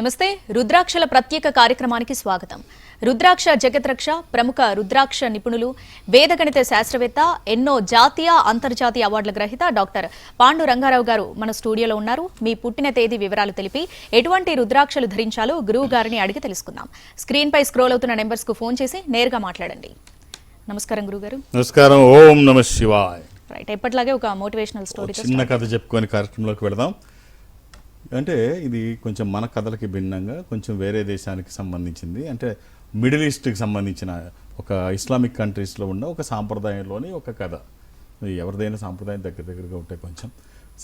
నమస్తే రుద్రాక్షల ప్రత్యేక కార్యక్రమానికి స్వాగతం. రుద్రాక్ష జగత్రక్ష ప్రముఖ రుద్రాక్ష నిపుణులు వేదగణిత శాస్త్రవేత్త ఎన్నో జాతీయ అంతర్జాతీయ అవార్డుల గ్రహీత డాక్టర్ పాండు రంగారావు గారు మన స్టూడియోలో ఉన్నారు. మీ పుట్టిన తేదీ వివరాలు తెలిపి ఎటువంటి రుద్రాక్షలు ధరించాలో గురువు గారిని అడిగి తెలుసుకుందాం. స్క్రీన్ పై స్క్రోల్ అవుతున్న నెంబర్స్ కు ఫోన్ చేసి నేరుగా మాట్లాడండి. నమస్కారం గురుగారు. నమస్కారం. ఓం నమః శివాయ. రైట్, ఎప్పటిలాగే ఒక మోటివేషనల్ స్టోరీ చిన్న కథ చెప్పుకొని కార్యక్రమంలోకి వెళదాం. అంటే ఇది కొంచెం మన కథలకి భిన్నంగా కొంచెం వేరే దేశానికి సంబంధించింది. అంటే మిడిల్ ఈస్ట్కి సంబంధించిన ఒక ఇస్లామిక్ కంట్రీస్లో ఉన్న ఒక సాంప్రదాయంలోని ఒక కథ. ఎవరిదైనా సాంప్రదాయం దగ్గరగా ఉంటాయి కొంచెం.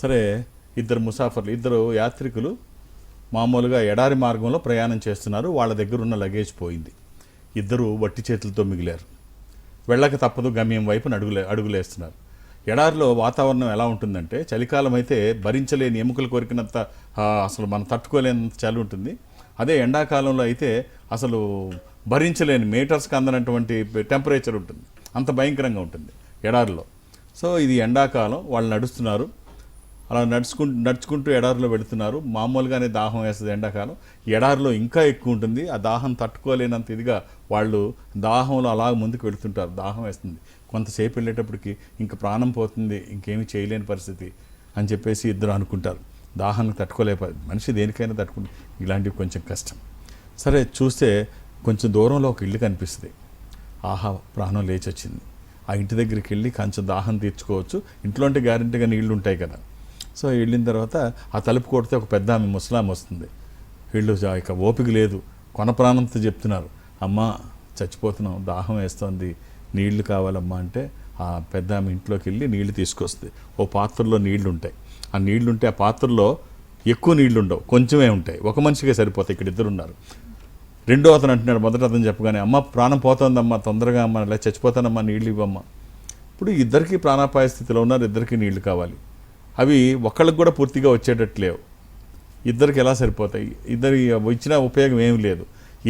సరే, ఇద్దరు ముసాఫర్లు, ఇద్దరు యాత్రికులు మామూలుగా ఎడారి మార్గంలో ప్రయాణం చేస్తున్నారు. వాళ్ళ దగ్గర ఉన్న లగేజ్ పోయింది. ఇద్దరు వట్టి చేతులతో మిగిలారు. వెళ్ళక తప్పదు, గమ్యం వైపు అడుగులేస్తున్నారు. ఎడారిలో వాతావరణం ఎలా ఉంటుందంటే, చలికాలం అయితే భరించలేని ఎముకలు కొరికినంత అసలు మనం తట్టుకోలేనంత చలి ఉంటుంది. అదే ఎండాకాలంలో అయితే అసలు భరించలేని మీటర్స్కి అందనటువంటి టెంపరేచర్ ఉంటుంది. అంత భయంకరంగా ఉంటుంది ఎడారిలో. సో ఇది ఎండాకాలం, వాళ్ళు నడుస్తున్నారు. అలా నడుచుకుంటూ ఎడారిలో వెళుతున్నారు. మామూలుగానే దాహం వేస్తుంది ఎండాకాలం, ఎడారిలో ఇంకా ఎక్కువ ఉంటుంది. ఆ దాహం తట్టుకోలేనంత ఇదిగా వాళ్ళు దాహంలో అలా ముందుకు వెళుతుంటారు. దాహం వేస్తుంది, కొంతసేపు వెళ్ళేటప్పటికి ఇంక ప్రాణం పోతుంది, ఇంకేమీ చేయలేని పరిస్థితి అని చెప్పేసి ఇద్దరు అనుకుంటారు. దాహాన్ని తట్టుకోలేకపోతే మనిషి దేనికైనా తట్టుకుంటే ఇలాంటివి కొంచెం కష్టం. సరే, చూస్తే కొంచెం దూరంలో ఒక ఇల్లు కనిపిస్తుంది. ఆహా, ప్రాణం లేచి వచ్చింది. ఆ ఇంటి దగ్గరికి వెళ్ళి కొంచెం దాహం తీర్చుకోవచ్చు, ఇంట్లో అంటే గ్యారెంటీగా నీళ్లు ఉంటాయి కదా. సో వెళ్ళిన తర్వాత ఆ తలుపు కొడితే ఒక పెద్ద ఆమె ముసలాం వస్తుంది. వీళ్ళు ఇక ఓపిక లేదు, కొన ప్రాణంతో చెప్తున్నారు, అమ్మ చచ్చిపోతున్నాం, దాహం వేస్తోంది, నీళ్లు కావాలమ్మా అంటే ఆ పెద్ద ఆమె ఇంట్లోకి వెళ్ళి నీళ్లు తీసుకొస్తుంది. ఓ పాత్రలో నీళ్లు ఉంటాయి. ఆ నీళ్లుంటే ఆ పాత్రలో ఎక్కువ నీళ్లు ఉండవు, కొంచెమే ఉంటాయి. ఒక మనిషికే సరిపోతాయి. ఇక్కడ ఇద్దరు ఉన్నారు. రెండో అతను అంటున్నాడు, మొదట అతను చెప్పగానే, అమ్మ ప్రాణం పోతుందమ్మా, తొందరగా అమ్మ, ఇలా చచ్చిపోతానమ్మా, నీళ్ళు ఇవ్వమ్మా. ఇప్పుడు ఇద్దరికి ప్రాణాపాయ స్థితిలో ఉన్నారు, ఇద్దరికి నీళ్లు కావాలి. అవి ఒకళ్ళకి కూడా పూర్తిగా వచ్చేటట్టు లేవు. ఇద్దరికి ఎలా సరిపోతాయి? ఇద్దరు ఇచ్చిన ఉపయోగం ఏమి లేదు.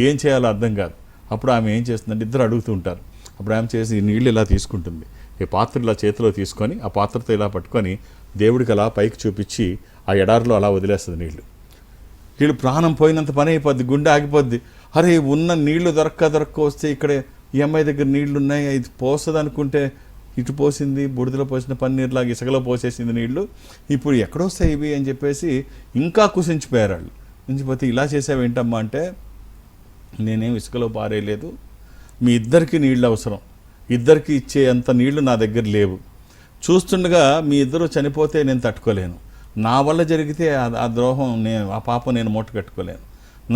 ఏం చేయాలో అర్థం కాదు. అప్పుడు ఆమె ఏం చేస్తుందంటే, ఇద్దరు అడుగుతూ ఉంటారు. అప్పుడు ఆమె చేసి నీళ్ళు ఇలా తీసుకుంటుంది. ఈ పాత్ర ఇలా చేతిలో తీసుకొని ఆ పాత్రతో ఇలా పట్టుకొని దేవుడికి అలా పైకి చూపించి ఆ ఎడారిలో అలా వదిలేస్తుంది నీళ్లు. వీళ్ళు ప్రాణం పోయినంత పని అయిపోద్ది, గుండె ఆగిపోద్ది. అరే, ఉన్న నీళ్లు దొరక్క వస్తే ఇక్కడ ఈ అమ్మాయి దగ్గర నీళ్లు ఉన్నాయి, ఇది పోస్తుంది అనుకుంటే ఇటు పోసింది, బుడిదలో పోసిన పన్నీర్లాగా ఇసుకలో పోసేసింది నీళ్లు, ఇప్పుడు ఎక్కడొస్తాయి ఇవి అని చెప్పేసి ఇంకా కుసించిపోయారు వాళ్ళు. కుసించిపోతే ఇలా చేసావేంటమ్మా అంటే, నేనేం ఇసుకలో పారేయలేదు, మీ ఇద్దరికి నీళ్ళు అవసరం, ఇద్దరికి ఇచ్చే అంత నీళ్లు నా దగ్గర లేవు. చూస్తుండగా మీ ఇద్దరు చనిపోతే నేను తట్టుకోలేను, నా వల్ల జరిగితే ఆ ద్రోహం ఆ పాపం నేను మూట కట్టుకోలేను.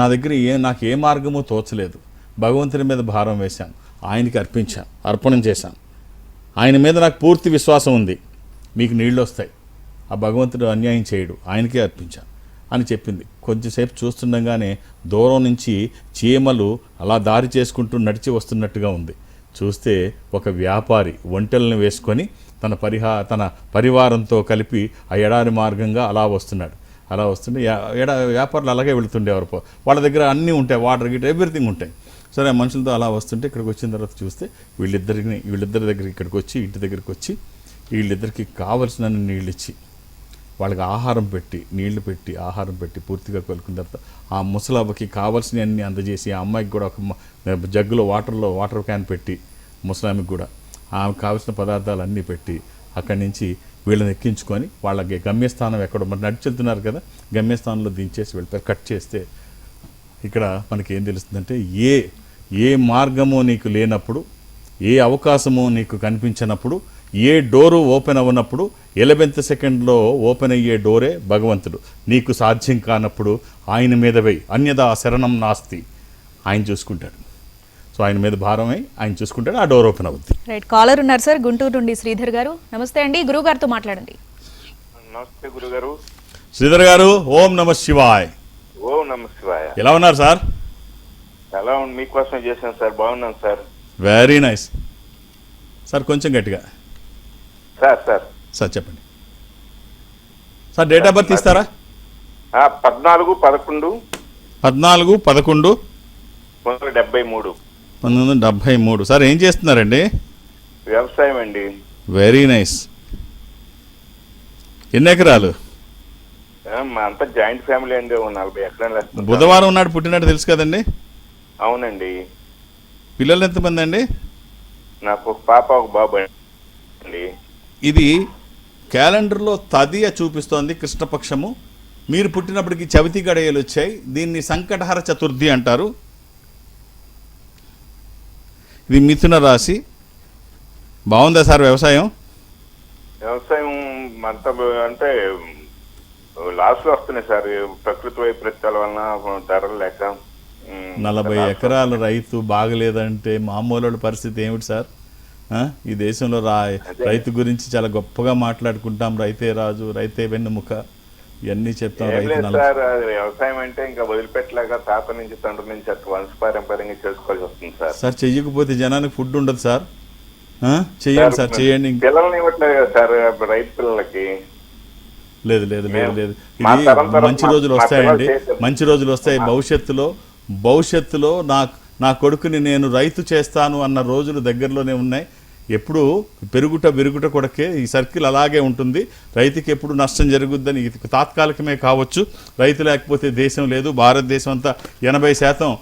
నా దగ్గర నాకు ఏ మార్గమో తోచలేదు. భగవంతుని మీద భారం వేశాను, ఆయనకి అర్పణం చేశాను. ఆయన మీద నాకు పూర్తి విశ్వాసం ఉంది, మీకు నీళ్ళు వస్తాయి, ఆ భగవంతుడు అన్యాయం చేయడు, ఆయనకే అర్పించాను అని చెప్పింది. కొంచెంసేపు చూస్తుండగానే దూరం నుంచి చీమలు అలా దారి చేసుకుంటూ నడిచి వస్తున్నట్టుగా ఉంది. చూస్తే ఒక వ్యాపారి ఒంటెలను వేసుకొని తన పరివారంతో కలిపి ఆ ఎడారి మార్గంగా అలా వస్తున్నాడు. అలా వస్తుంటే వ్యాపారులు అలాగే వెళుతుండేవారు. వాళ్ళ దగ్గర అన్నీ ఉంటాయి, వాటర్ గిట్ ఎవ్రీథింగ్ ఉంటాయి. సరే, మనుషులతో అలా వస్తుంటే ఇక్కడికి వచ్చిన తర్వాత చూస్తే వీళ్ళిద్దరి దగ్గరికి ఇక్కడికి వచ్చి, ఇంటి దగ్గరికి వచ్చి వీళ్ళిద్దరికి కావలసిన నీళ్ళు ఇచ్చి, వాళ్ళకి ఆహారం పెట్టి, నీళ్లు పెట్టి, ఆహారం పెట్టి పూర్తిగా కోలుకున్న తర్వాత ఆ ముసలాబకి కావాల్సినవన్నీ అందజేసి, ఆ అమ్మాయికి కూడా ఒక జగ్గులో వాటర్ క్యాన్ పెట్టి, ముసలామికి కూడా ఆమెకు కావాల్సిన పదార్థాలు అన్నీ పెట్టి అక్కడి నుంచి వీళ్ళని ఎక్కించుకొని వాళ్ళకి గమ్యస్థానం ఎక్కడో మరి నడిచెళ్తున్నారు కదా, గమ్యస్థానంలో దించేసి వెళ్ళిపోయి కట్ చేస్తే ఇక్కడ మనకి ఏం తెలుస్తుందంటే, ఏ మార్గమో నీకు లేనప్పుడు, ఏ అవకాశమో నీకు కనిపించినప్పుడు, ఏ డోరు ఓపెన్ అవ్వనప్పుడు 11th సెకండ్లో ఓపెన్ అయ్యే డోరే భగవంతుడు. నీకు సాధ్యం కానప్పుడు ఆయన మీద వేయి, అన్యదా శరణం నాస్తి, ఆయన చూసుకుంటాడు. సో ఆయన మీద భారమై ఆయన చూసుకుంటాడు, ఆ డోర్ ఓపెన్ అవుతుంది. రైట్, కాలర్ ఉన్నారు సార్, గుంటూరు నుండి శ్రీధర్ గారు. నమస్తే అండి, గురువు గారితో మాట్లాడండి. నమస్తే గురుగారు. శ్రీధర్ గారు, ఓం నమః శివాయ్. ఓం నమః శివాయ. ఎలా ఉన్నారు సార్? ఎలా ఉంది, మీకోసం చేశాను సార్, బాగున్నాను సార్. Very nice sir. కొంచెం గట్టిగా సార్ చెప్పండి సార్. డేట్ ఆఫ్ బర్త్ ఇస్తారా? 14/11 1973 సార్. ఏం చేస్తున్నారండి? వ్యవసాయం అండి. Very nice. ఎన్ని ఎకరాలు? మా అంతా జాయింట్ ఫ్యామిలీ అండి, 40 ఎకరాలు వేస్తాం. బుధవారం నాడు పుట్టినట్టు తెలుసు కదండి. అవునండి. పిల్లలు ఎంతమంది అండి? నాకు ఒక పాప ఒక బాబు అండి. ఇది క్యాలెండర్లో తదియ చూపిస్తోంది కృష్ణపక్షము. మీరు పుట్టినప్పటికి చవితి గడియలు వచ్చాయి. దీన్ని సంకటహర చతుర్థి అంటారు. ఇది మిథున రాశి. బాగుందా సార్ వ్యవసాయం? వ్యవసాయం అంతా అంటే లాస్లో వస్తున్నాయి సార్, ప్రకృతి వైపరీత్యాల వలన ధరలు లేక. 40 ఎకరాల రైతు బాగలేదంటే మామూలు పరిస్థితి ఏమిటి సార్? ఈ దేశంలో రైతు గురించి చాలా గొప్పగా మాట్లాడుకుంటాం. రైతే రాజు, రైతే వెన్నుముక, ఇవన్నీ చెప్తాం. సార్ వ్యవసాయం అంటే ఇంకా వదిలిపెట్టలేక తాత నుంచి తండ్రి నుంచి అట్లా వంశపారంపర్యంగా చేసుకోవాల్సి వస్తుంది సార్. సార్ చెయ్యకపోతే జనానికి ఫుడ్ ఉండదు సార్. చెయ్యండి సార్, చెయ్యండి. పిల్లల్ని ఇవ్వట్లేదు కదా సార్ రైతు పిల్లలకి. లేదు లేదు లేదు లేదు ఇది మంచి రోజులు వస్తాయండి, మంచి రోజులు వస్తాయి. భవిష్యత్తులో నా కొడుకుని నేను రైతు చేస్తాను అన్న రోజులు దగ్గరలోనే ఉన్నాయి. ఎప్పుడు పెరుగుట కొడకే ఈ సర్కిల్ అలాగే ఉంటుంది. రైతుకి ఎప్పుడు నష్టం జరుగుద్దని ఇది తాత్కాలికమే కావచ్చు. రైతు లేకపోతే దేశం లేదు. భారతదేశం అంతా 80%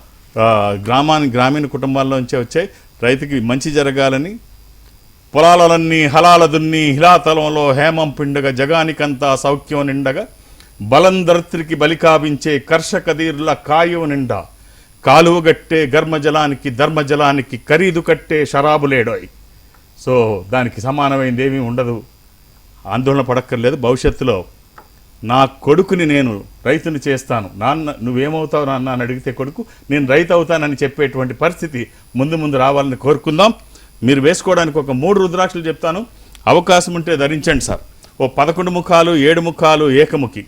గ్రామీణ కుటుంబాల్లోంచే వచ్చాయి. రైతుకి మంచి జరగాలని పొలాలన్నీ హలాల దున్ని హిలాతలంలో హేమం పిండగా జగానికంతా సౌఖ్యం నిండగా బలందర్త్రికి బలికావించే కర్షకదీర్ల కాయువు నిండా కాలువగట్టే గర్మజలానికి ధర్మజలానికి ఖరీదు కట్టే షరాబులేడోయ్. సో దానికి సమానమైనది ఏమీ ఉండదు. ఆందోళన పడక్కర్లేదు. భవిష్యత్తులో నా కొడుకుని నేను రైతుని చేస్తాను, నాన్న నువ్వేమవుతావు నాన్న అని అడిగితే కొడుకు నేను రైతు అవుతానని చెప్పేటువంటి పరిస్థితి ముందు రావాలని కోరుకుందాం. మీరు వేసుకోవడానికి ఒక 3 రుద్రాక్షలు చెప్తాను, అవకాశం ఉంటే ధరించండి సార్. ఓ 11 ముఖాలు 7 ముఖాలు ఏకముఖి,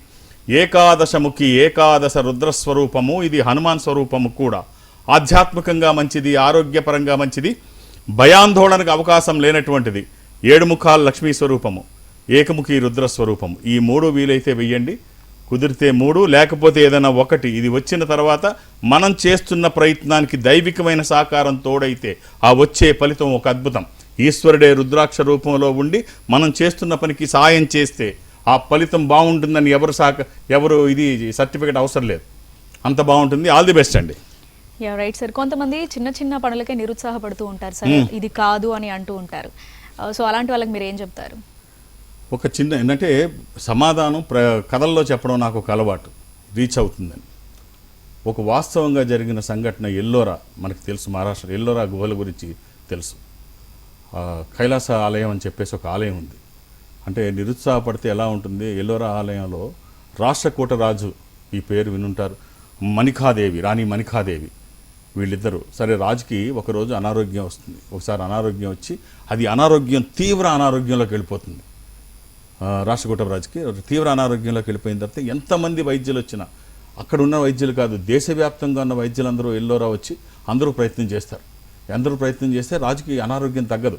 ఏకాదశముఖి ఏకాదశ రుద్రస్వరూపము. ఇది హనుమాన్ స్వరూపము కూడా. ఆధ్యాత్మికంగా మంచిది, ఆరోగ్యపరంగా మంచిది, భయాందోళనకు అవకాశం లేనటువంటిది. 7 ముఖాలు లక్ష్మీ స్వరూపము, ఏకముఖి రుద్రస్వరూపము. ఈ 3 వీలైతే వెయ్యండి. కుదిరితే 3, లేకపోతే ఏదైనా ఒకటి. ఇది వచ్చిన తర్వాత మనం చేస్తున్న ప్రయత్నానికి దైవికమైన సహకారం తోడైతే ఆ వచ్చే ఫలితం ఒక అద్భుతం. ఈశ్వరుడే రుద్రాక్ష రూపంలో ఉండి మనం చేస్తున్న పనికి సాయం చేస్తే ఆ ఫలితం బాగుంటుందని ఎవరు ఇది సర్టిఫికేట్ అవసరం లేదు, అంత బాగుంటుంది. ఆల్ ది బెస్ట్ అండి. Right sir. కొంతమంది చిన్న పనులకే నిరుత్సాహపడుతూ ఉంటారు సార్, ఇది కాదు అని అంటూ ఉంటారు. సో అలాంటి వాళ్ళకి మీరు ఏం చెప్తారు? ఒక చిన్న ఏంటంటే సమాధానం కథల్లో చెప్పడం నాకు ఒక అలవాటు, రీచ్ అవుతుందని. ఒక వాస్తవంగా జరిగిన సంఘటన ఎల్లోరా మనకు తెలుసు, మహారాష్ట్ర ఎల్లోరా గుహల గురించి తెలుసు. కైలాస ఆలయం అని చెప్పేసి ఒక ఆలయం ఉంది. అంటే నిరుత్సాహపడితే ఎలా ఉంటుంది? ఎల్లోరా ఆలయంలో రాష్ట్రకూట రాజు, ఈ పేరు వినుంటారు, మణికాదేవి, రాణి మణికాదేవి, వీళ్ళిద్దరూ. సరే, రాజుకి ఒకరోజు అనారోగ్యం వస్తుంది. ఒకసారి అనారోగ్యం వచ్చి అది తీవ్ర అనారోగ్యంలోకి వెళ్ళిపోతుంది. రాష్ట్రకూటరాజుకి తీవ్ర అనారోగ్యంలోకి వెళ్ళిపోయిన తర్వాత ఎంతమంది వైద్యులు వచ్చినా, అక్కడ ఉన్న వైద్యులు కాదు, దేశవ్యాప్తంగా ఉన్న వైద్యులందరూ ఎల్లోరా వచ్చి అందరూ ప్రయత్నం చేస్తారు. అందరూ ప్రయత్నం చేస్తే రాజుకి అనారోగ్యం తగ్గదు,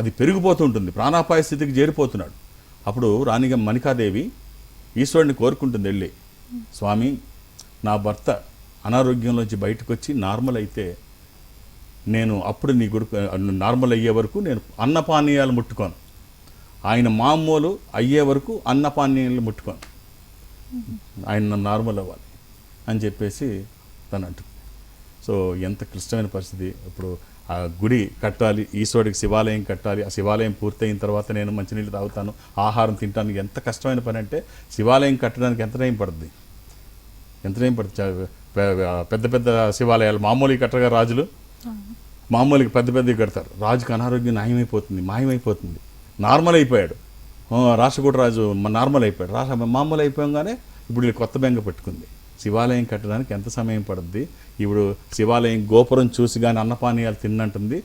అది పెరిగిపోతూ ఉంటుంది, ప్రాణాపాయ స్థితికి చేరిపోతున్నాడు. అప్పుడు రాణిగా మణికాదేవి ఈశ్వరుని కోరుకుంటుంది వెళ్ళి, స్వామి, నా భర్త అనారోగ్యంలోంచి బయటకు వచ్చి నార్మల్ అయితే నేను అప్పుడు నీ నార్మల్ అయ్యే వరకు నేను అన్నపానీయాలు ముట్టుకోను, ఆయన మామూలు అయ్యే వరకు అన్నపానీయాలు ముట్టుకోను, ఆయన నార్మల్ అవ్వాలి అని చెప్పేసి తను అంటుంది. సో ఎంత క్లిష్టమైన పరిస్థితి. ఇప్పుడు ఆ గుడి కట్టాలి, ఈశ్వరుడికి శివాలయం కట్టాలి, ఆ శివాలయం పూర్తయిన తర్వాత నేను మంచినీళ్ళు తాగుతాను, ఆహారం తింటాను. ఎంత కష్టమైన పని అంటే శివాలయం కట్టడానికి ఎంత టైం పడుతుంది? పెద్ద పెద్ద శివాలయాలు మామూలుగా కట్టగా రాజులు మామూలుగా పెద్దవి కడతారు. రాజుకి అనారోగ్యం మాయమైపోతుంది, నార్మల్ అయిపోయాడు. రాష్ట్రకూట రాజు నార్మల్ అయిపోయాడు. మామూలు అయిపోగానే ఇప్పుడు కొత్త బెంగ పెట్టుకుంది. శివాలయం కట్టడానికి ఎంత సమయం పడుద్ది? ఇప్పుడు శివాలయం గోపురం చూసి కానీ అన్నపానీయాలు తిన్నంటుంది.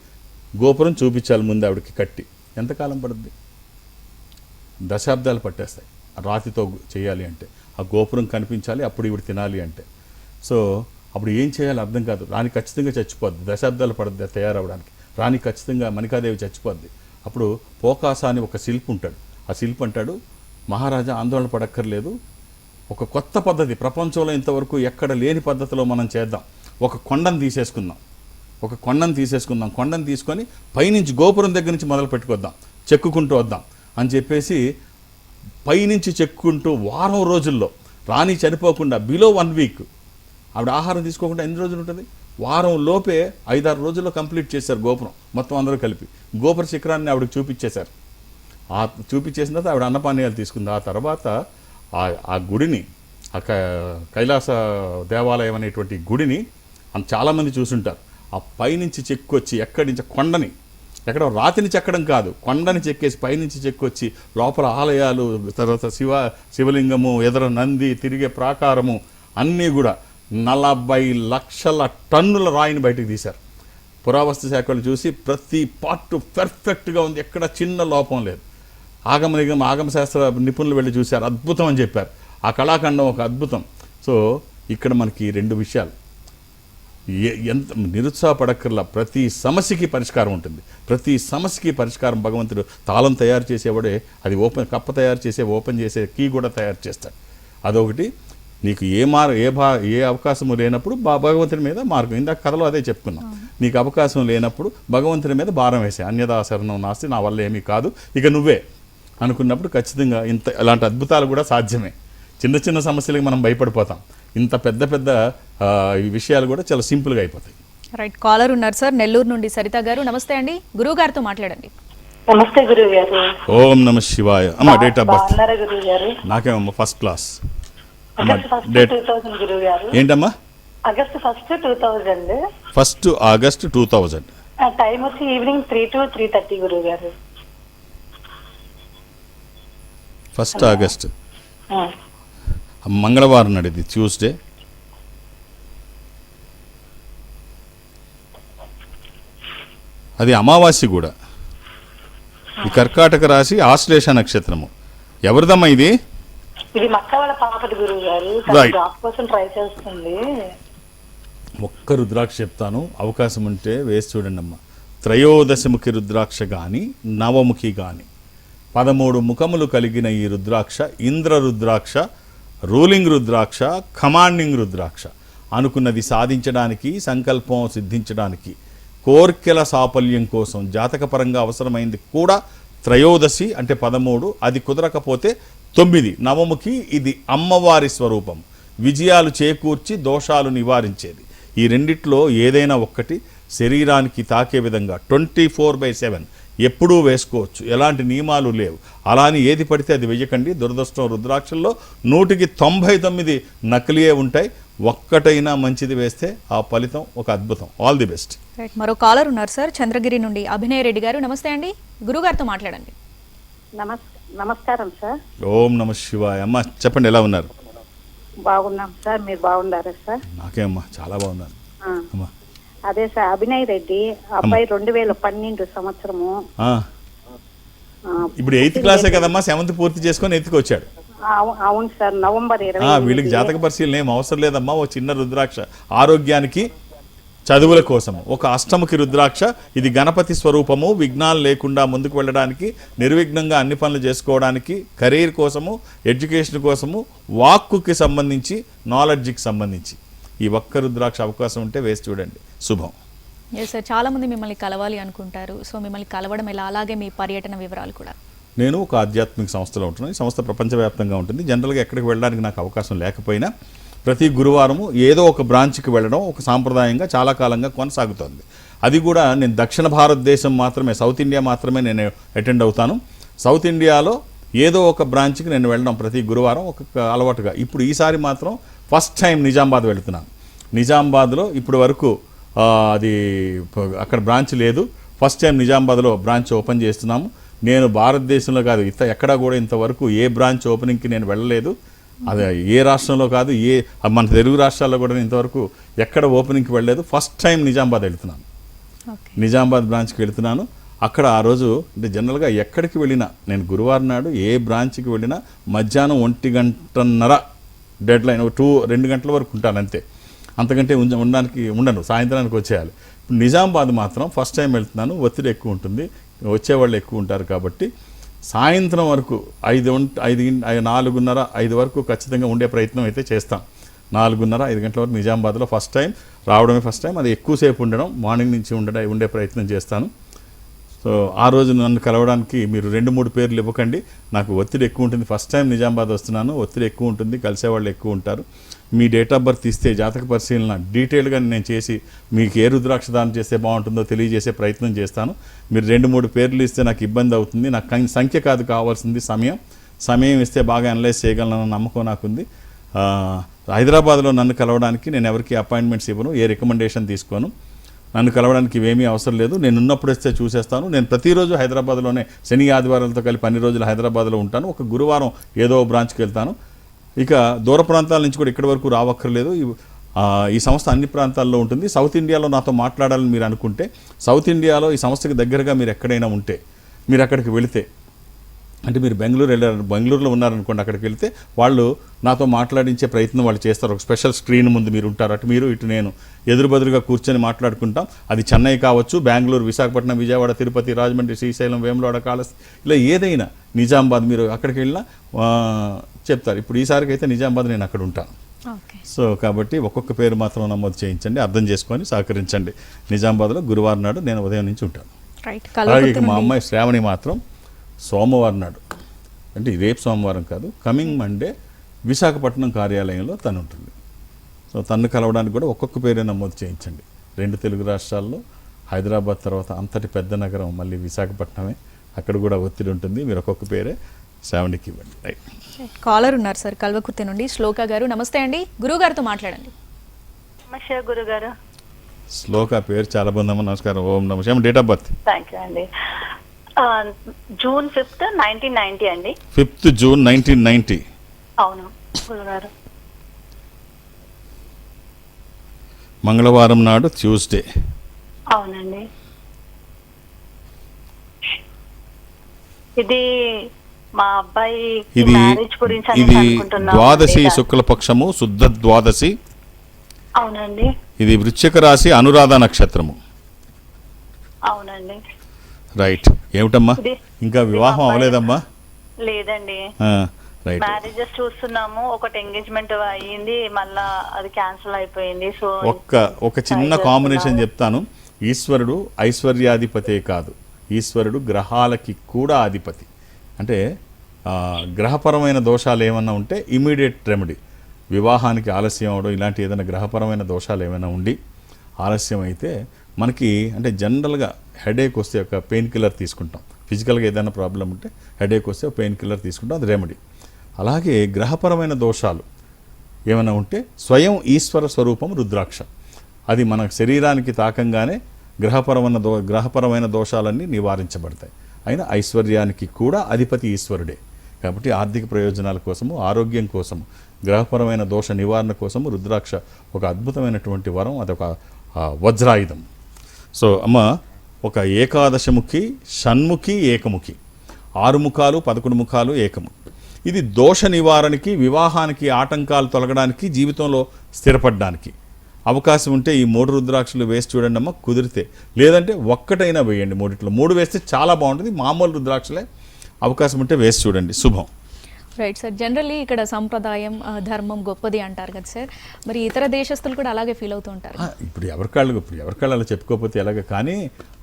గోపురం చూపించాలి ముందు ఆవిడకి కట్టి, ఎంతకాలం పడుద్ది? దశాబ్దాలు పట్టేస్తాయి రాతితో చేయాలి అంటే. ఆ గోపురం కనిపించాలి, అప్పుడు ఇవి తినాలి అంటే. సో అప్పుడు ఏం చేయాలి అర్థం కాదు. రాణి ఖచ్చితంగా చచ్చిపోద్ది, దశాబ్దాలు పడుద్ది తయారవడానికి. రాణి ఖచ్చితంగా మణికాదేవి చచ్చిపోద్ది. అప్పుడు పోకాస అని ఒక శిల్పి ఉంటాడు. ఆ శిల్పి అంటాడు, మహారాజా ఆందోళన పడక్కర్లేదు, ఒక కొత్త పద్ధతి ప్రపంచంలో ఇంతవరకు ఎక్కడ లేని పద్ధతిలో మనం చేద్దాం. ఒక కొండను తీసేసుకుందాం. కొండను తీసుకొని పైనుంచి గోపురం దగ్గర నుంచి మొదలు పెట్టుకొద్దాం, చెక్కుకుంటూ వద్దాం అని చెప్పేసి పైనుంచి చెక్కుంటూ వారం రోజుల్లో రాణి చనిపోకుండా బిలో 1 వీక్ ఆవిడ ఆహారం తీసుకోకుండా ఎన్ని రోజులు ఉంటుంది, వారం లోపే 5-6 రోజుల్లో కంప్లీట్ చేశారు గోపురం మొత్తం అందరూ కలిపి. గోపుర శిఖరాన్ని ఆవిడకి చూపించేశారు. చూపించేసిన తర్వాత ఆవిడ అన్నపానీయాలు తీసుకుంది. ఆ తర్వాత ఆ గుడిని, ఆ కైలాస దేవాలయం అనేటువంటి గుడిని చాలామంది చూసుంటారు. ఆ పైనుంచి చెక్కొచ్చి ఎక్కడి నుంచి కొండని, ఎక్కడ రాతిని చెక్కడం కాదు, కొండని చెక్కేసి పైనుంచి చెక్కొచ్చి లోపల ఆలయాలు, తర్వాత శివలింగము, ఎదర నంది, తిరిగే ప్రాకారము అన్నీ కూడా 40 లక్షల టన్నుల రాయిని బయటకు తీశారు. పురావస్తు శాఖ వాళ్ళు చూసి ప్రతి పార్ట్ పర్ఫెక్ట్గా ఉంది, ఎక్కడ చిన్న లోపం లేదు. ఆగమశాస్త్ర నిపుణులు వెళ్ళి చూశారు, అద్భుతం అని చెప్పారు. ఆ కళాఖండం ఒక అద్భుతం. సో ఇక్కడ మనకి 2 విషయాలు, ఎంత నిరుత్సాహపడక్కర్లా, ప్రతి సమస్యకి పరిష్కారం ఉంటుంది. ప్రతి సమస్యకి పరిష్కారం భగవంతుడు తాళం తయారు చేసేవాడే, అది కప్ప తయారు చేసే ఓపెన్ చేసే కీ కూడా తయారు చేస్తాడు. అదొకటి. నీకు ఏ అవకాశము లేనప్పుడు భగవంతుని మీద మార్గం, ఇందాక కథలో అదే చెప్పుకున్నాం. నీకు అవకాశం లేనప్పుడు భగవంతుని మీద భారం వేసే, అన్యదా శరణం నాస్తి, నా వల్ల ఏమీ కాదు ఇక నువ్వే అనుకున్నప్పుడు ఖచ్చితంగా ఇలాంటి అద్భుతాలు కూడా సాధ్యమే. చిన్న చిన్న సమస్యలకి మనం భయపడిపోతాం, ఇంత పెద్ద పెద్ద ఈ విషయాలు కూడా చాలా సింపుల్గా అయిపోతాయి. రైట్, కాలర్ ఉన్నారు సార్, నెల్లూరు నుండి సరిత గారు. నమస్తే అండి, గురువు గారితో మాట్లాడండి. నమస్తే గురువు గారు. ఓం నమ శివాయ. అమ్మ డేట్ ఆఫ్ బర్త్ గురువు గారు? నాకేమమ్మా ఫస్ట్ క్లాస్. డేట్ 2000 గురువు గారు. ఏంటమ్మా? ఆగస్ట్ 1, 2000. 1 ఆగస్ట్ 2000. టైం వచ్చి ఈవినింగ్ 3 to 3:30 గురువు గారు. 1 ఆగస్ట్ మంగళవారం నడిది, ట్యూస్డే. అది అమావాస్య కూడా. ఈ కర్కాటక రాశి ఆశ్లేష నక్షత్రము. ఎవరిదమ్మా ఇది? ఇది మక్క వాళ్ళ పాపది గురువు గారు, జాబ్ కోసం ట్రై చేస్తుంది. ఒక్క రుద్రాక్ష చెప్తాను, అవకాశం ఉంటే వేసి చూడండి అమ్మా. త్రయోదశముఖి రుద్రాక్ష కానీ, నవముఖి కానీ, 13 ముఖములు కలిగిన ఈ రుద్రాక్ష ఇంద్ర రుద్రాక్ష, రూలింగ్ రుద్రాక్ష, కమాండింగ్ రుద్రాక్ష. అనుకున్నది సాధించడానికి, సంకల్పం సిద్ధించడానికి, కోర్కెల సాఫల్యం కోసం జాతకపరంగా అవసరమైంది కూడా త్రయోదశి అంటే 13, అది కుదరకపోతే 9. నవముఖి, ఇది అమ్మవారి స్వరూపం, విజయాలు చేకూర్చి దోషాలు నివారించేది. ఈ రెండిట్లో ఏదైనా ఒక్కటి శరీరానికి తాకే విధంగా 24/7 ఎప్పుడూ వేసుకోవచ్చు, ఎలాంటి నియమాలు లేవు. అలాని ఏది పడితే అది వెయ్యకండి. దురదృష్టం, రుద్రాక్షల్లో 100కి 99 నకిలీయే ఉంటాయి. ఒక్కటైనా మంచిది వేస్తే ఆ ఫలితం ఒక అద్భుతం. All the best. రైట్, మరో కాలర్ ఉన్నారు సార్, చంద్రగిరి నుండి అభినయ్ రెడ్డి గారు. నమస్తే అండి, గురుగారితో మాట్లాడండి. నమస్కారం సార్. ఓం నమ శివాయ. అమ్మ చెప్పండి, ఎలా ఉన్నారు? బాగున్నాం సార్, మీరు బాగున్నారా సార్? నాకేమ్మా చాలా బాగున్నాను అమ్మా. అదే సార్, అభినయ్ రెడ్డి అబ్బాయి 2012 సంవత్సరము. ఇప్పుడు 8th క్లాసే కదమ్మా, 7th పూర్తి చేసుకొని 8th వచ్చాడు. అవును సార్, నవంబర్ 20. వీళ్ళకి జాతక పరిశీలన ఏం అవసరం లేదమ్మా. ఓ చిన్న రుద్రాక్ష ఆరోగ్యానికి, చదువుల కోసం ఒక అష్టముఖి రుద్రాక్ష. ఇది గణపతి స్వరూపము, విఘ్నాలు లేకుండా ముందుకు వెళ్ళడానికి, నిర్విఘ్నంగా అన్ని పనులు చేసుకోవడానికి, కెరీర్ కోసము, ఎడ్యుకేషన్ కోసము, వాక్కుకి సంబంధించి, నాలెడ్జ్కి సంబంధించి ఈ ఒక్క రుద్రాక్ష అవకాశం ఉంటే వేసి చూడండి, శుభం. సార్, చాలా మంది మిమ్మల్ని కలవాలి అనుకుంటారు. సో మిమ్మల్ని కలవడం ఎలా, అలాగే మీ పర్యటన వివరాలు కూడా. నేను ఒక ఆధ్యాత్మిక సంస్థలో ఉంటున్నాను. ఈ సంస్థ ప్రపంచవ్యాప్తంగా ఉంటుంది. జనరల్గా ఎక్కడికి వెళ్ళడానికి నాకు అవకాశం లేకపోయినా ప్రతి గురువారము ఏదో ఒక బ్రాంచ్కి వెళ్ళడం ఒక సాంప్రదాయంగా చాలా కాలంగా కొనసాగుతోంది. అది కూడా నేను దక్షిణ భారతదేశం మాత్రమే, సౌత్ ఇండియా మాత్రమే నేను అటెండ్ అవుతాను. సౌత్ ఇండియాలో ఏదో ఒక బ్రాంచ్కి నేను వెళ్ళడం ప్రతి గురువారం ఒక అలవాటుగా. ఇప్పుడు ఈసారి మాత్రం ఫస్ట్ టైం నిజామాబాద్ వెళుతున్నాను. నిజామాబాద్లో ఇప్పుడు వరకు అది అక్కడ బ్రాంచ్ లేదు. ఫస్ట్ టైం నిజామాబాద్లో బ్రాంచ్ ఓపెన్ చేస్తున్నాము. నేను భారతదేశంలో కాదు, ఎక్కడా కూడా ఇంతవరకు ఏ బ్రాంచ్ ఓపెనింగ్కి నేను వెళ్ళలేదు. అది ఏ రాష్ట్రంలో కాదు, మన తెలుగు రాష్ట్రాల్లో కూడా ఇంతవరకు ఎక్కడ ఓపెనింగ్కి వెళ్ళలేదు. ఫస్ట్ టైం నిజామాబాద్ వెళుతున్నాను. నిజామాబాద్ బ్రాంచ్కి వెళుతున్నాను. అక్కడ ఆ రోజు అంటే జనరల్గా ఎక్కడికి వెళ్ళినా, నేను గురువారం నాడు ఏ బ్రాంచ్కి వెళ్ళినా మధ్యాహ్నం 1:30 డెడ్ లైన్, 2 గంటల వరకు ఉంటాను అంతే. అంతకంటే ఉండను, సాయంత్రానికి వచ్చేయాలి. ఇప్పుడు నిజామాబాద్ మాత్రం ఫస్ట్ టైం వెళ్తున్నాను. ఒత్తిడి ఎక్కువ ఉంటుంది, వచ్చేవాళ్ళు ఎక్కువ ఉంటారు కాబట్టి సాయంత్రం వరకు 4:30, 5 వరకు ఖచ్చితంగా ఉండే ప్రయత్నం అయితే చేస్తాం. 4:30, 5 గంటల వరకు నిజామాబాద్లో ఫస్ట్ టైం రావడమే ఫస్ట్ టైం. అది ఎక్కువసేపు ఉండడం, మార్నింగ్ నుంచి ఉండే ప్రయత్నం చేస్తాను. సో ఆ రోజు నన్ను కలవడానికి మీరు 2-3 పేర్లు ఇవ్వకండి, నాకు ఒత్తిడి ఎక్కువ ఉంటుంది. ఫస్ట్ టైం నిజామాబాద్ వస్తున్నాను, ఒత్తిడి ఎక్కువ ఉంటుంది, కలిసేవాళ్ళు ఎక్కువ ఉంటారు. మీ డేట్ ఆఫ్ బర్త్ ఇస్తే జాతక పరిశీలన డీటెయిల్గా నేను చేసి మీకు ఏ రుద్రాక్ష దానం చేస్తే బాగుంటుందో తెలియజేసే ప్రయత్నం చేస్తాను. మీరు 2-3 పేర్లు ఇస్తే నాకు ఇబ్బంది అవుతుంది. నాకు సంఖ్య కాదు కావాల్సింది, సమయం ఇస్తే బాగా అనలైజ్ చేయగలనన్న నమ్మకం నాకుంది. హైదరాబాద్లో నన్ను కలవడానికి నేను ఎవరికి అపాయింట్మెంట్స్ ఇవ్వను, ఏ రికమెండేషన్ తీసుకోను. నన్ను కలవడానికి ఇవేమీ అవసరం లేదు. నేను ఉన్నప్పుడు వస్తే చూసేస్తాను. నేను ప్రతిరోజు హైదరాబాద్లోనే శని ఆదివారాలతో కలిపి అన్ని రోజులు హైదరాబాద్లో ఉంటాను. ఒక గురువారం ఏదో బ్రాంచ్కి వెళ్తాను. ఇక దూర ప్రాంతాల నుంచి కూడా ఇక్కడి వరకు రావక్కర్లేదు. ఈ సంస్థ అన్ని ప్రాంతాల్లో ఉంటుంది. సౌత్ ఇండియాలో నాతో మాట్లాడాలని మీరు అనుకుంటే, సౌత్ ఇండియాలో ఈ సంస్థకి దగ్గరగా మీరు ఎక్కడైనా ఉంటే, మీరు అక్కడికి వెళితే, అంటే మీరు బెంగళూరులో ఉన్నారనుకోండి, అక్కడికి వెళ్తే వాళ్ళు నాతో మాట్లాడించే ప్రయత్నం వాళ్ళు చేస్తారు. ఒక స్పెషల్ స్క్రీన్ ముందు మీరు ఉంటారు, అటు మీరు ఇటు నేను ఎదురుబదురుగా కూర్చొని మాట్లాడుకుంటాం. అది చెన్నై కావచ్చు, బెంగళూరు, విశాఖపట్నం, విజయవాడ, తిరుపతి, రాజమండ్రి, శ్రీశైలం, వేములవాడ, కాళహస్తి, ఇలా ఏదైనా, నిజామాబాద్, మీరు అక్కడికి వెళ్ళినా చెప్తారు. ఇప్పుడు ఈసారికి అయితే నిజామాబాద్ నేను అక్కడ ఉంటాను. సో కాబట్టి ఒక్కొక్క పేరు మాత్రం నమోదు చేయించండి, అర్థం చేసుకొని సహకరించండి. నిజామాబాద్లో గురువారం నాడు నేను ఉదయం నుంచి ఉంటాను. అలాగే ఇక మా అమ్మాయి శ్రావణి మాత్రం సోమవారం నాడు, అంటే రేపు సోమవారం కాదు, కమింగ్ మండే విశాఖపట్నం కార్యాలయంలో తను ఉంటుంది. సో తన్ను కలవడానికి కూడా ఒక్కొక్క పేరే నమోదు చేయించండి. 2 తెలుగు రాష్ట్రాల్లో, హైదరాబాద్ తర్వాత అంతటి పెద్ద నగరం మళ్ళీ విశాఖపట్నమే, అక్కడ కూడా ఒత్తిడి ఉంటుంది. మీరు ఒక్కొక్క పేరే శ్రావణికి ఇవ్వండి. రైట్, కాలర్ ఉన్నారు సార్ కల్వకుర్తి నుండి, శ్లోక గారు. నమస్తే అండి, గురువు గారితో మాట్లాడండి. నమస్తే గురుగారు. శ్లోక పేరు చాలా బాగుందమ్మా. నమస్కారం. ఓం నమః శివాయ. Date of birth? Thank you అండి. June 5th, 1990 అండి. 5th June 1990. అవును గురుగారు. మంగళవారం నాడు, ట్యూస్డే. అవునండి. ఇది మా అబ్బాయి మ్యారేజ్ గురించి ఇది అనుకుంటున్నాను. ద్వాదశి శుక్లపక్షము, శుద్ధ ద్వాదశి. అవునండి. ఇది వృశ్చిక రాశి, అనురాధ నక్షత్రము. అవునండి. రైట్. ఏమిటమ్మా, ఇంకా వివాహం అవ్వలేదమ్మా? లేదండి. రైట్. మ్యారేజెస్ చూస్తున్నాము. ఒకటి ఎంగేజ్మెంట్ అయ్యింది, మళ్ళా అది క్యాన్సిల్ అయిపోయింది. సో ఒక చిన్న కాంబినేషన్ చెప్తాను. ఈశ్వరుడు ఐశ్వర్యాధిపతే కాదు, ఈశ్వరుడు గ్రహాలకి కూడా అధిపతి. అంటే గ్రహపరమైన దోషాలు ఏమన్నా ఉంటే ఇమీడియట్ రెమెడీ, వివాహానికి ఆలస్యం అవడం, ఇలాంటి ఏదైనా గ్రహపరమైన దోషాలు ఏమైనా ఉండి ఆలస్యం అయితే మనకి, అంటే జనరల్గా హెడేక్ వస్తే ఒక పెయిన్ కిల్లర్ తీసుకుంటాం. ఫిజికల్గా ఏదైనా ప్రాబ్లం ఉంటే హెడేక్ వస్తే ఒక పెయిన్ కిల్లర్ తీసుకుంటాం, అది రెమెడీ. అలాగే గ్రహపరమైన దోషాలు ఏమైనా ఉంటే స్వయం ఈశ్వర స్వరూపం రుద్రాక్ష, అది మన శరీరానికి తాకంగానే గ్రహపరమైన దోషాలన్నీ నివారించబడతాయి. అయినా ఐశ్వర్యానికి కూడా అధిపతి ఈశ్వరుడే. కాబట్టి ఆర్థిక ప్రయోజనాల కోసము, ఆరోగ్యం కోసము, గ్రహపరమైన దోష నివారణ కోసము రుద్రాక్ష ఒక అద్భుతమైనటువంటి వరం, అదొక వజ్రాయుధం. సో అమ్మ, ఒక ఏకాదశముఖి, షణ్ముఖి, ఏకముఖి, 6 ముఖాలు, 11 ముఖాలు, ఏకము. ఇది దోష నివారణకి, వివాహానికి ఆటంకాలు తొలగడానికి, జీవితంలో స్థిరపడడానికి అవకాశం ఉంటే ఈ 3 రుద్రాక్షలు వేసి చూడండి అమ్మ, కుదిరితే. లేదంటే ఒక్కటైనా వేయండి, 3 వేస్తే చాలా బాగుంటుంది. మామూలు రుద్రాక్షలే అవకాశం ఉంటే వేసి చూడండి, శుభం. రైట్ సార్, జనరల్లీ ఇక్కడ సంప్రదాయం, ధర్మం గొప్పది అంటారు కదా సార్, మరి ఇతర దేశస్తులు కూడా అలాగే ఫీల్ అవుతూ ఉంటారు. ఇప్పుడు ఎవరికాళ్ళు అలా చెప్పుకోకపోతే ఎలాగ, కానీ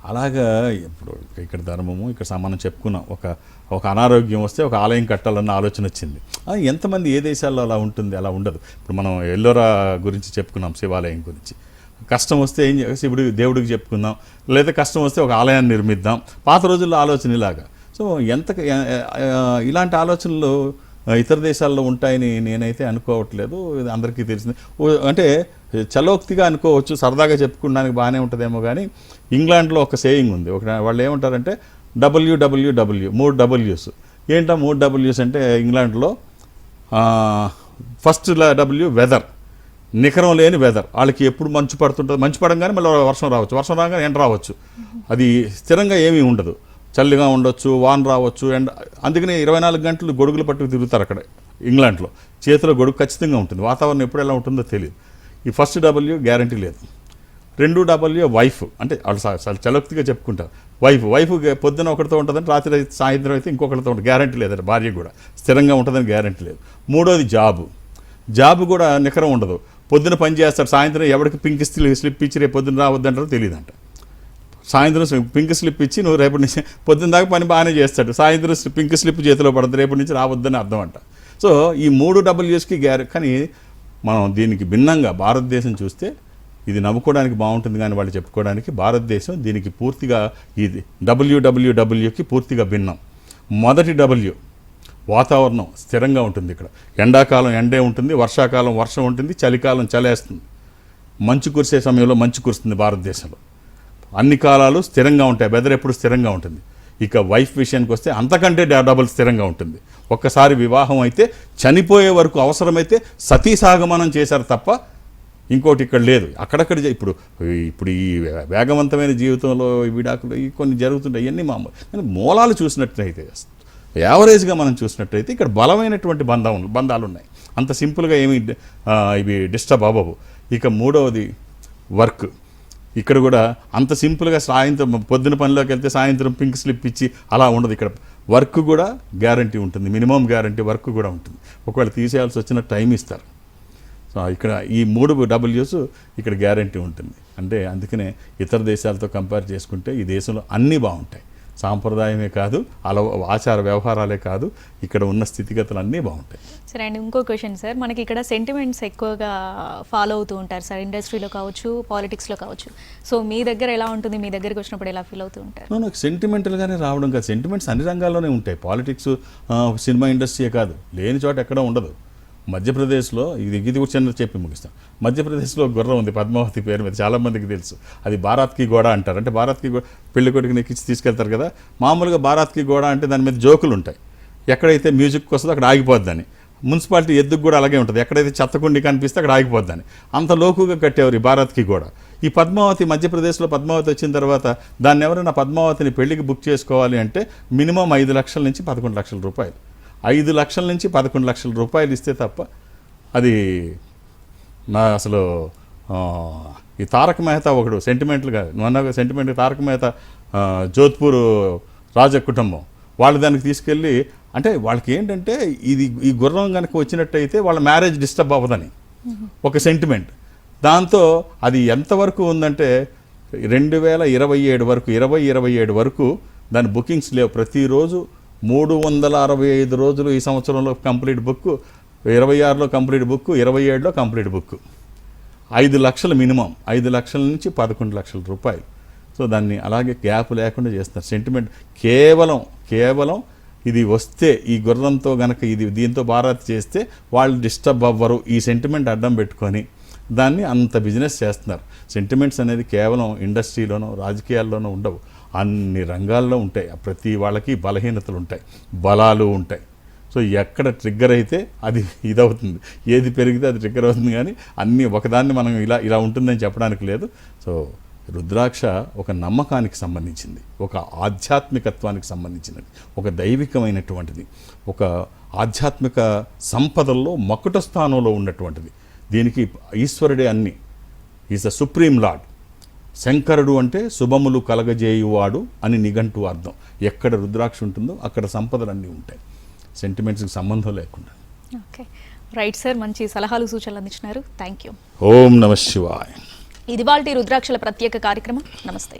అలాగా ఇప్పుడు ఇక్కడ ధర్మము, ఇక్కడ మనం చెప్పుకున్నాం, ఒక అనారోగ్యం వస్తే ఒక ఆలయం కట్టాలన్న ఆలోచన వచ్చింది. ఎంతమంది ఏ దేశాల్లో అలా ఉంటుంది? అలా ఉండదు. ఇప్పుడు మనం ఎల్లోరా గురించి చెప్పుకున్నాం, శివాలయం గురించి. కష్టం వస్తే ఏం శివుడి దేవుడికి చెప్పుకుందాం, లేదా కష్టం వస్తే ఒక ఆలయాన్ని నిర్మిద్దాం. పాత రోజుల్లో ఆలోచన ఇలాగా. సో ఇలాంటి ఆలోచనలు ఇతర దేశాల్లో ఉంటాయని నేనైతే అనుకోవట్లేదు. ఇది అందరికీ తెలిసింది. అంటే చలోక్తిగా అనుకోవచ్చు, సరదాగా చెప్పుకోవడానికి బాగానే ఉంటుందేమో. కానీ ఇంగ్లాండ్లో ఒక సేయింగ్ ఉంది. వాళ్ళు ఏమంటారంటే WWW, 3 W's. ఏంటో 3 W's అంటే ఇంగ్లాండ్లో ఫస్ట్ W వెదర్, నికరం లేని వెదర్. వాళ్ళకి ఎప్పుడు మంచు పడుతుంటుంది, మంచు పడంగానే మళ్ళీ వర్షం రావచ్చు, వర్షం రాగానే ఎండ రావచ్చు. అది స్థిరంగా ఏమీ ఉండదు. చల్లిగా ఉండొచ్చు, వాన రావచ్చు. అండ్ అందుకని 24 గంటలు గొడుగులు పట్టుకు తిరుగుతారు అక్కడ ఇంగ్లాండ్లో. చేతిలో గొడుగు ఖచ్చితంగా ఉంటుంది. వాతావరణం ఎప్పుడు ఎలా ఉంటుందో తెలియదు. ఈ ఫస్ట్ W గ్యారంటీ లేదు. 2 W వైఫ్, అంటే వాళ్ళు చలోక్తిగా చెప్పుకుంటారు. వైఫ్ పొద్దున ఒకరితో ఉంటుందని, రాత్రి సాయంత్రం అయితే ఇంకొకరితో ఉంటుంది. గ్యారంటీ లేదండి. భార్య కూడా స్థిరంగా ఉంటుందని గ్యారంటీ లేదు. 3వది జాబ్ కూడా నికరం ఉండదు. పొద్దున పని చేస్తాడు, సాయంత్రం ఎవరికి పింక్ స్లిప్ ఇచ్చి రేపు పొద్దున రావద్దంటారో తెలియదంట. సాయంత్రం పింక్ స్లిప్ ఇచ్చి నువ్వు రేపటి నుంచి పొద్దున్న దాకా పని బాగానే చేస్తాడు, సాయంత్రం పింక్ స్లిప్ చేతిలో పడుతుంది, రేపటి నుంచి రావద్దని అర్థం అంట. సో ఈ 3 Wsకి కానీ మనం దీనికి భిన్నంగా భారతదేశం చూస్తే ఇది నవ్వుకోవడానికి బాగుంటుంది కానీ వాళ్ళు చెప్పుకోవడానికి భారతదేశం దీనికి పూర్తిగా ఇది WWWకి పూర్తిగా భిన్నం. మొదటి W వాతావరణం స్థిరంగా ఉంటుంది. ఇక్కడ ఎండాకాలం ఎండే ఉంటుంది, వర్షాకాలం వర్షం ఉంటుంది, చలికాలం చలేస్తుంది, మంచు కురిసే సమయంలో మంచు కురుస్తుంది. భారతదేశంలో అన్ని కాలాలు స్థిరంగా ఉంటాయి, వెదర్ ఎప్పుడు స్థిరంగా ఉంటుంది. ఇక వైఫ్ విషయానికి వస్తే అంతకంటే డబుల్ స్థిరంగా ఉంటుంది. ఒక్కసారి వివాహం అయితే చనిపోయే వరకు అవసరమైతే సతీసాగమనం చేశారు తప్ప ఇంకోటి ఇక్కడ లేదు. అక్కడక్కడ ఇప్పుడు ఈ వేగవంతమైన జీవితంలో ఈ విడాకులు ఈ కొన్ని జరుగుతుంటాయి, ఇవన్నీ మామూలు. కానీ మూలాలు చూసినట్లయితే యావరేజ్గా మనం చూసినట్లయితే ఇక్కడ బలమైనటువంటి బంధాలు ఉన్నాయి. అంత సింపుల్గా ఏమి ఇవి డిస్టర్బ్ అవ్వవు. ఇక మూడవది వర్క్. ఇక్కడ కూడా అంత సింపుల్గా సాయంత్రం పొద్దున పనిలోకి వెళ్తే సాయంత్రం పింక్ స్లిప్ ఇచ్చి అలా ఉండదు. ఇక్కడ వర్క్ కూడా గ్యారంటీ ఉంటుంది, మినిమం గ్యారంటీ వర్క్ కూడా ఉంటుంది. ఒకవేళ తీసేయాల్సి వచ్చిన టైం ఇస్తారు. సో ఇక్కడ ఈ 3 Ws ఇక్కడ గ్యారంటీ ఉంటుంది. అంటే అందుకనే ఇతర దేశాలతో కంపేర్ చేసుకుంటే ఈ దేశంలో అన్నీ బాగుంటాయి. సాంప్రదాయమే కాదు, ఆచార వ్యవహారాలే కాదు, ఇక్కడ ఉన్న స్థితిగతులు అన్నీ బాగుంటాయి. సరే అండి, ఇంకో క్వశ్చన్ సార్, మనకి ఇక్కడ సెంటిమెంట్స్ ఎక్కువగా ఫాలో అవుతూ ఉంటారు సార్, ఇండస్ట్రీలో కావచ్చు, పాలిటిక్స్లో కావచ్చు. సో మీ దగ్గర ఎలా ఉంటుంది, మీ దగ్గరికి వచ్చినప్పుడు ఎలా ఫీల్ అవుతూ ఉంటారు? నాకు సెంటిమెంటల్గానే రావడం కాదు, సెంటిమెంట్స్ అన్ని రంగాల్లోనే ఉంటాయి. పాలిటిక్స్, సినిమా ఇండస్ట్రీయే కాదు, లేని చోట ఎక్కడ ఉండదు. మధ్యప్రదేశ్లో ఇది కూడా చిన్న చెప్పి ముగిస్తాం. మధ్యప్రదేశ్లో గుర్రం ఉంది పద్మావతి పేరు మీద, చాలామందికి తెలుసు. అది భారత్ కీ గోడ అంటారు. అంటే భారత్ కీ పెళ్లి కొడుకుని ఎక్కించి తీసుకెళ్తారు కదా. మామూలుగా భారత్ కీ గోడ అంటే దాని మీద జోకులు ఉంటాయి. ఎక్కడైతే మ్యూజిక్ వస్తుందో అక్కడ ఆగిపోద్దని. మున్సిపాలిటీ ఎద్దుకు కూడా అలాగే ఉంటుంది, ఎక్కడైతే చెత్తకుండి కనిపిస్తే అక్కడ ఆగిపోద్దని. అంత లోకుగా కట్టేవారు ఈ భారత్ కీ గోడ. ఈ పద్మావతి మధ్యప్రదేశ్లో పద్మావతి వచ్చిన తర్వాత దాన్ని ఎవరైనా పద్మావతిని పెళ్లికి బుక్ చేసుకోవాలి అంటే మినిమం 5 లక్షల నుంచి 11 లక్షల రూపాయలు, 5 లక్షల నుంచి 11 లక్షల రూపాయలు ఇస్తే తప్ప అది అసలు ఈ తారక మెహతా ఒకడు సెంటిమెంట్లుగా నువ్వు సెంటిమెంట్ తారక మెహతా జోధ్పూర్ రాజ కుటుంబం వాళ్ళు దానికి తీసుకెళ్ళి, అంటే వాళ్ళకి ఏంటంటే ఈ గుర్రం కనుక వచ్చినట్టయితే వాళ్ళ మ్యారేజ్ డిస్టర్బ్ అవ్వదని ఒక సెంటిమెంట్. దాంతో అది ఎంతవరకు ఉందంటే 2027 వరకు 2027 వరకు దాని బుకింగ్స్ లేవు. ప్రతిరోజు 365 రోజులు ఈ సంవత్సరంలో కంప్లీట్ బుక్, 26లో కంప్లీట్ బుక్, 27లో కంప్లీట్ బుక్. 5 లక్షలు మినిమం, 5 లక్షల నుంచి 11 లక్షల రూపాయలు. సో దాన్ని అలాగే గ్యాప్ లేకుండా చేస్తారు. సెంటిమెంట్ కేవలం ఇది వస్తే ఈ గుర్రంతో గనక దీంతో భారత్ చేస్తే వాళ్ళు డిస్టర్బ్ అవ్వరు, ఈ సెంటిమెంట్ అడ్డం పెట్టుకొని దాన్ని అంత బిజినెస్ చేస్తున్నారు. సెంటిమెంట్స్ అనేది కేవలం ఇండస్ట్రీలోనో రాజకీయాల్లోనో ఉండవు, అన్ని రంగాల్లో ఉంటాయి. ప్రతి వాళ్ళకి బలహీనతలు ఉంటాయి, బలాలు ఉంటాయి. సో ఎక్కడ ట్రిగ్గర్ అయితే అది ఇదవుతుంది, ఏది పెరిగితే అది ట్రిగ్గర్ అవుతుంది. కానీ అన్నీ ఒకదాన్ని మనం ఇలా ఉంటుందని చెప్పడానికి లేదు. సో రుద్రాక్ష ఒక నమ్మకానికి సంబంధించింది, ఒక ఆధ్యాత్మికత్వానికి సంబంధించినది, ఒక దైవికమైనటువంటిది, ఒక ఆధ్యాత్మిక సంపదల్లో మకుట స్థానంలో ఉన్నటువంటిది. దీనికి ఈశ్వరుడే అన్ని, ఈజ్ ద సుప్రీం లార్డ్. శంకరుడు అంటే శుభములు కలగజేయువాడు అని నిఘంటు అర్థం. ఎక్కడ రుద్రాక్ష ఉంటుందో అక్కడ సంపదలు అన్నీ ఉంటాయి, సెంటిమెంట్స్కి సంబంధం లేకుండా. ఓకే, రైట్ సార్, మంచి సలహాలు సూచనలు అందించినారు. Thank you. ఓం నమః శివాయ. ఇది వాళ్ళ రుద్రాక్షల ప్రత్యేక కార్యక్రమం. నమస్తే.